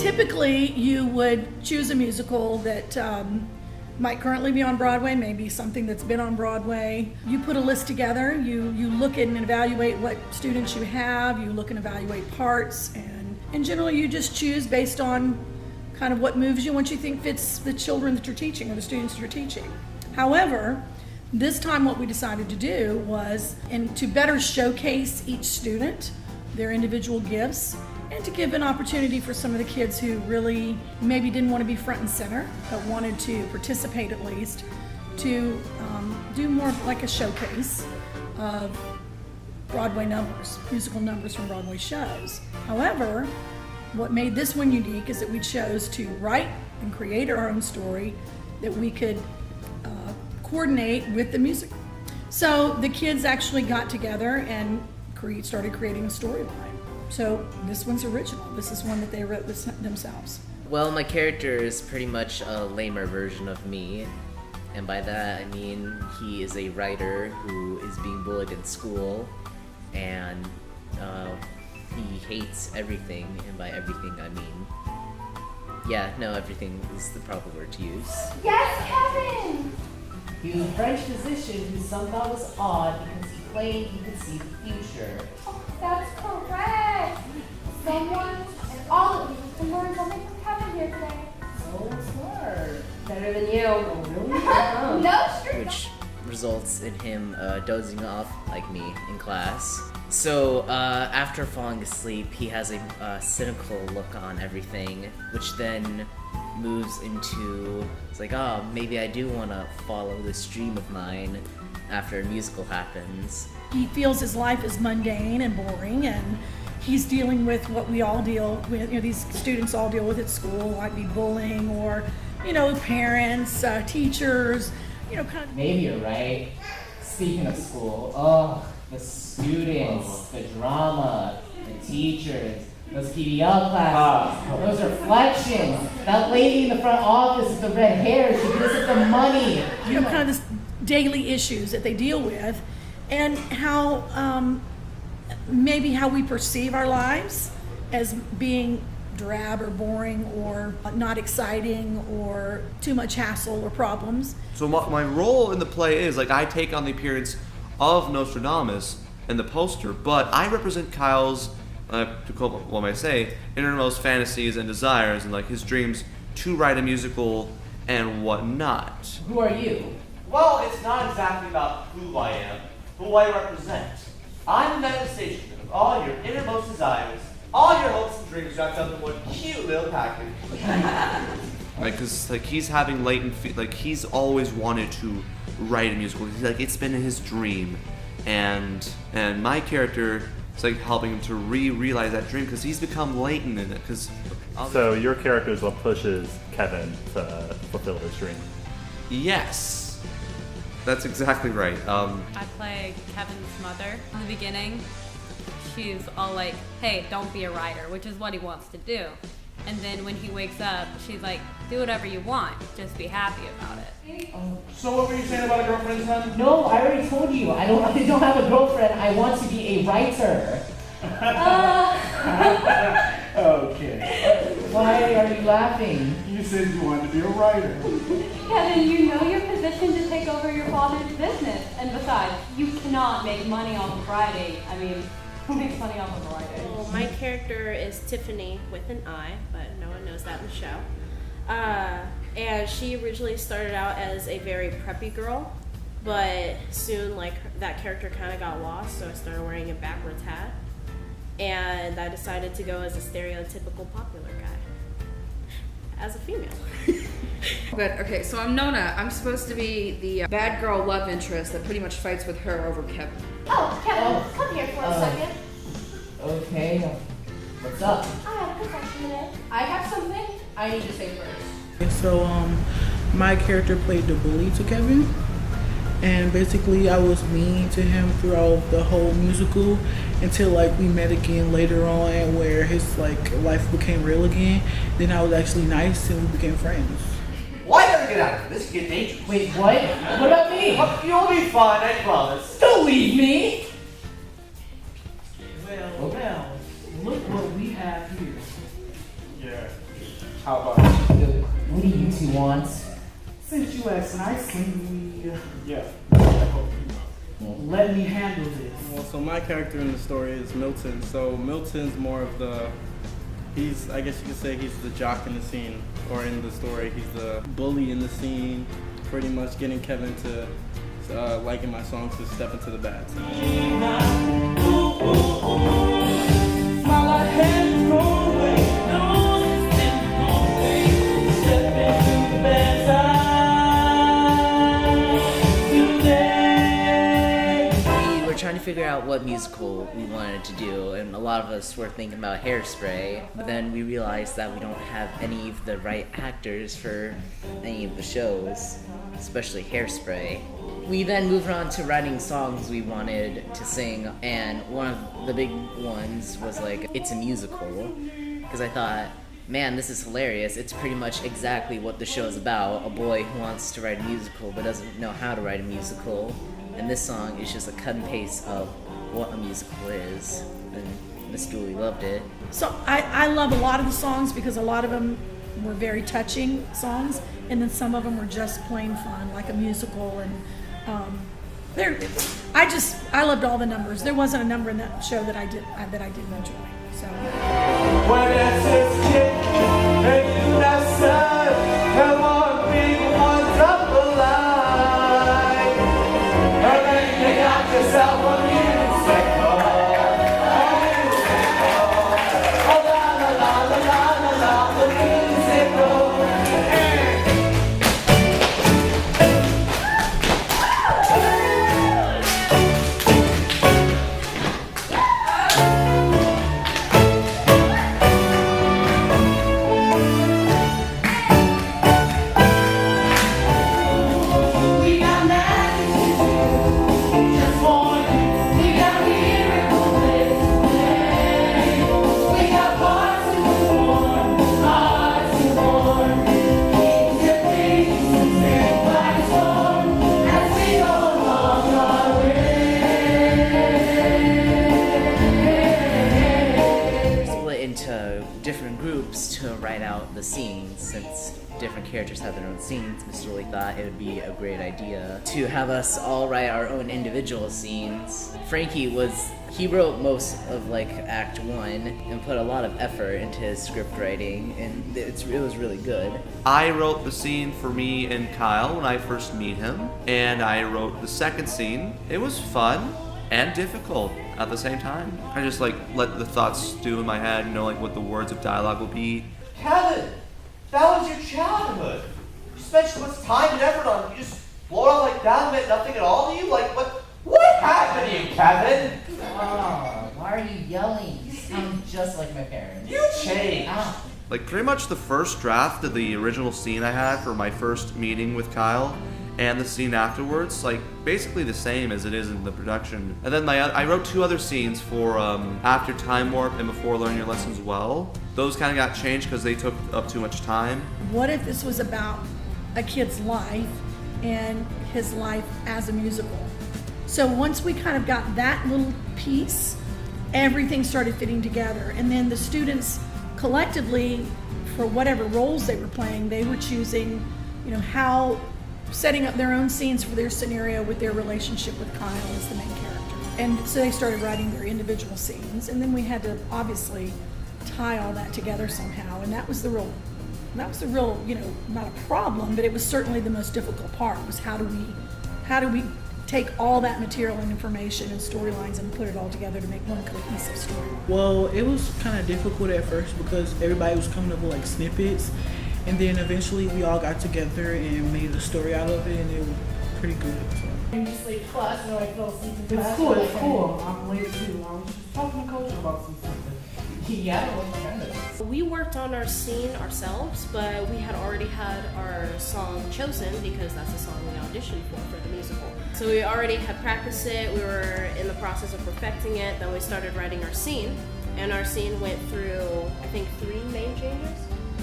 Typically, you would choose a musical that might currently be on Broadway, maybe something that's been on Broadway. You put a list together, you look and evaluate what students you have, you look and evaluate parts, and generally you just choose based on kind of what moves you, what you think fits the children that you're teaching or the students that you're teaching. However, this time what we decided to do was, and to better showcase each student, their individual gifts, and to give an opportunity for some of the kids who really maybe didn't want to be front and center, but wanted to participate at least, to do more like a showcase of Broadway numbers, musical numbers from Broadway shows. However, what made this one unique is that we chose to write and create our own story that we could coordinate with the music. So the kids actually got together and started creating a storyline. So this one's original. This is one that they wrote themselves. Well, my character is pretty much a lamer version of me. And by that I mean he is a writer who is being bullied in school, and he hates everything, and by everything I mean, everything is the proper word to use. Yes, Kevin! He was a French physician who some thought was odd because he claimed he could see the future. Oh, that's correct! Someone and all of you can learn something from Kevin here today. So smart. Better than you. Oh, really? No, sure. Which results in him dozing off like me in class. So after falling asleep, he has a cynical look on everything, which then moves into, it's like, oh, maybe I do want to follow this dream of mine after a musical happens. He feels his life is mundane and boring, and he's dealing with what we all deal with, these students all deal with at school, might be bullying or, parents, teachers, kind of. Maybe you're right. Speaking of school, the students, the drama, the teachers, those PBL classes, those reflections, that lady in the front office with the red hair, she gives us the money. Kind of this daily issues that they deal with, and how maybe how we perceive our lives as being drab or boring or not exciting or too much hassle or problems. So my role in the play is, I take on the appearance of Nostradamus in the poster, but I represent Kyle's, to quote what I say, innermost fantasies and desires and his dreams to write a musical and whatnot. Who are you? Well, it's not exactly about who I am, but who I represent. I'm the manifestation of all your innermost desires, all your hopes and dreams wrapped up in one cute little package. Because he's having latent, he's always wanted to write a musical. He's it's been his dream, and my character is helping him to realize that dream because he's become latent in it. So your character is what pushes Kevin to fulfill his dream. Yes, that's exactly right. I play Kevin's mother. In the beginning, she's all like, hey, don't be a writer, which is what he wants to do. And then when he wakes up, she's like, do whatever you want, just be happy about it. So what were you saying about a girlfriend, son? No, I already told you. I don't have a girlfriend. I want to be a writer. Okay. Why are you laughing? You said you wanted to be a writer. Kevin, you know you're positioned to take over your father's business. And besides, you cannot make money off of Friday. I mean, who makes money off of Friday? Well, my character is Tiffany with an I, but no one knows that in the show. And she originally started out as a very preppy girl, but soon that character kind of got lost, so I started wearing a backwards hat. And I decided to go as a stereotypical popular guy, as a female. But okay, so I'm Nona. I'm supposed to be the bad girl love interest that pretty much fights with her over Kevin. Oh, Kevin, come here for a second. Okay, what's up? I have a confession today. I have something I need to say first. So my character played the bully to Kevin, and basically I was mean to him throughout the whole musical until we met again later on where his life became real again. Then I was actually nice and we became friends. Why don't you get out of here? This could get dangerous. Wait, what? What about me? Well, you'll be fine, I promise. Don't leave me! Well, look what we have here. Yeah. How about you? What do you two want? Since you asked nicely, Yeah. let me handle this. Well, so my character in the story is Milton. So Milton's more of I guess you could say he's the jock in the scene, or in the story, he's the bully in the scene, pretty much getting Kevin to liking my songs to step into the bad side. We were trying to figure out what musical we wanted to do, and a lot of us were thinking about Hairspray, but then we realized that we don't have any of the right actors for any of the shows, especially Hairspray. We then moved on to writing songs we wanted to sing, and one of the big ones was like, it's a musical, because I thought, man, this is hilarious. It's pretty much exactly what the show is about, a boy who wants to write a musical but doesn't know how to write a musical, and this song is just a cut and paste of what a musical is, and Miss Julie loved it. So I love a lot of the songs because a lot of them were very touching songs, and then some of them were just plain fun, like a musical, and I loved all the numbers. There wasn't a number in that show that I didn't enjoy. So. When it's just kid, and you not sad, and one big one's up the line. And then you got yourself a musical. Oh, la la la la la la la, the musical. Different groups to write out the scenes. Since different characters have their own scenes, Mr. Julie thought it would be a great idea to have us all write our own individual scenes. Frankie wrote most of like Act 1 and put a lot of effort into his script writing, and it was really good. I wrote the scene for me and Kyle when I first meet him, and I wrote the second scene. It was fun and difficult at the same time. I just like let the thoughts stew in my head, what the words of dialogue will be. Kevin, that was your childhood. You spent so much time and effort on it. You just blow it off like that and meant nothing at all to you? Like, what happened to you, Kevin? Oh, why are you yelling? You sound just like my parents. You changed. Like pretty much the first draft of the original scene I had for my first meeting with Kyle and the scene afterwards, like basically the same as it is in the production. And then I wrote two other scenes for after Time Warp and before Learn Your Lessons Well. Those kind of got changed because they took up too much time. What if this was about a kid's life and his life as a musical? So once we kind of got that little piece, everything started fitting together. And then the students collectively, for whatever roles they were playing, they were choosing, how setting up their own scenes for their scenario with their relationship with Kyle as the main character. And so they started writing their individual scenes, and then we had to obviously tie all that together somehow, and that was the real, not a problem, but it was certainly the most difficult part, was how do we take all that material and information and storylines and put it all together to make one cohesive story. Well, it was kind of difficult at first because everybody was coming up with like snippets, and then eventually we all got together and made a story out of it, and it was pretty good. So. You just leave class and I fell asleep in class. It's cool, it's cool. I'm late too. I was just talking to Coach about something. We worked on our scene ourselves, but we had already had our song chosen because that's the song we auditioned for the musical. So we already had practiced it, we were in the process of perfecting it, then we started writing our scene, and our scene went through, I think, 3 main changes.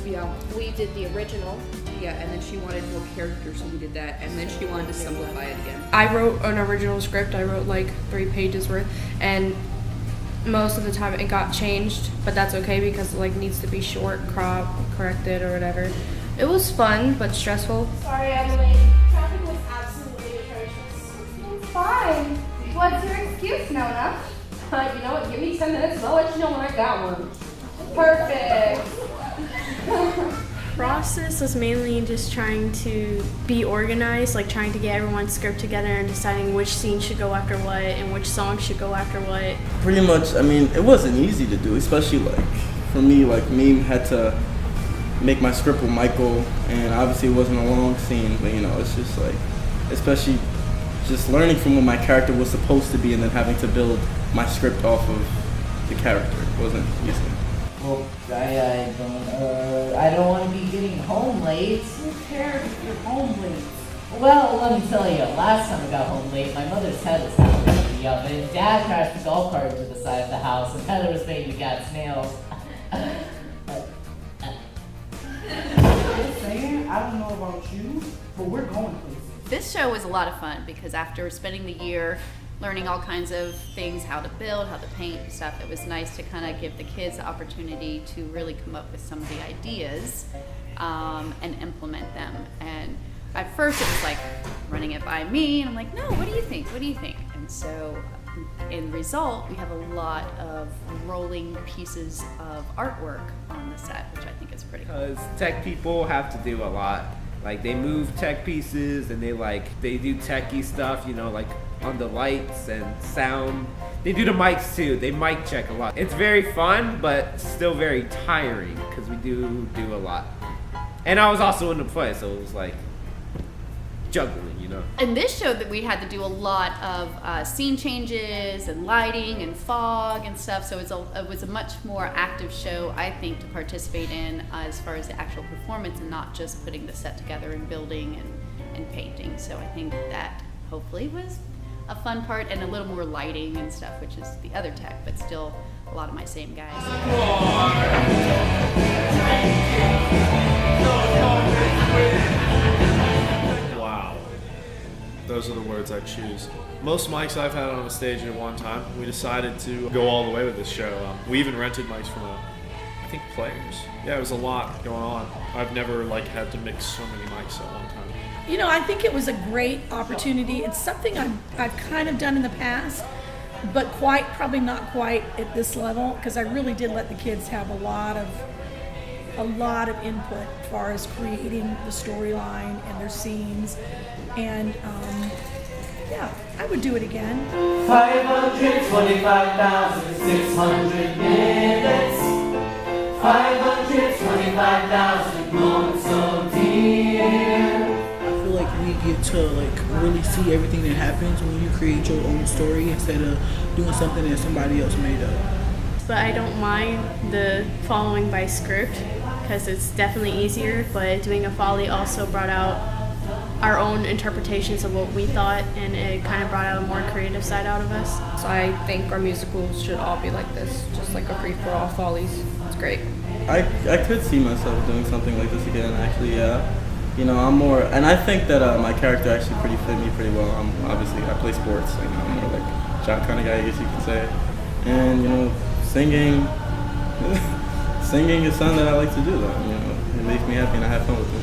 Yeah. We did the original. Yeah, and then she wanted more characters, so we did that, and then she wanted to simplify it again. I wrote an original script. I wrote like 3 pages worth, and most of the time it got changed, but that's okay because it like needs to be short, corrected or whatever. It was fun but stressful. Sorry, I'm late. Traffic was absolutely atrocious. It's fine. What's your excuse, Nona? You know what? Give me 10 minutes and I'll let you know when I got one. Perfect. Process was mainly just trying to be organized, like trying to get everyone's script together and deciding which scene should go after what and which song should go after what. Pretty much, I mean, it wasn't easy to do, especially like for me, like Meme had to make my script with Michael, and obviously it wasn't a long scene, but you know, it's just like, especially just learning from what my character was supposed to be and then having to build my script off of the character. It wasn't easy. Well, I don't want to be getting home late. Who cares if you're home late? Well, let me tell you, last time I got home late, my mother's head was halfway in the oven, Dad crashed the golf cart into the side of the house, and Heather was making got snails. Just saying, I don't know about you, but we're going places. This show was a lot of fun because after spending the year learning all kinds of things, how to build, how to paint and stuff, it was nice to kind of give the kids the opportunity to really come up with some of the ideas and implement them. And at first it was like running it by me, and I'm like, no, what do you think? What do you think? And so in result, we have a lot of rolling pieces of artwork on the set, which I think is pretty cool. Because tech people have to do a lot. Like they move tech pieces and they do techie stuff, you know, like on the lights and sound. They do the mics too. They mic check a lot. It's very fun, but still very tiring because we do a lot. And I was also in the play, so it was like juggling, you know. In this show that we had to do a lot of scene changes and lighting and fog and stuff, so it was a much more active show, I think, to participate in as far as the actual performance and not just putting the set together and building and painting. So I think that hopefully was a fun part, and a little more lighting and stuff, which is the other tech, but still a lot of my same guys. Wow. Those are the words I choose. Most mics I've had on a stage at one time. We decided to go all the way with this show. We even rented mics from I think players. Yeah, it was a lot going on. I've never had to mix so many mics at one time. You know, I think it was a great opportunity. It's something I've kind of done in the past, but probably not quite at this level, because I really did let the kids have a lot of input as far as creating the storyline and their scenes. And yeah, I would do it again. 525,600 minutes. 525,000 moments so dear. I feel like we get to really see everything that happens when you create your own story instead of doing something that somebody else made up. But I don't mind the following by script because it's definitely easier, but doing a folly also brought out our own interpretations of what we thought, and it kind of brought out a more creative side out of us. So I think our musicals should all be like this, just like a free-for-all follies. It's great. I could see myself doing something like this again, actually, yeah. You know, I'm more, and I think that my character actually fit me pretty well. I play sports, you know, I'm more like jock kind of guy, I guess you could say. And, you know, singing is something that I like to do, though. You know, it makes me happy and I have fun with it.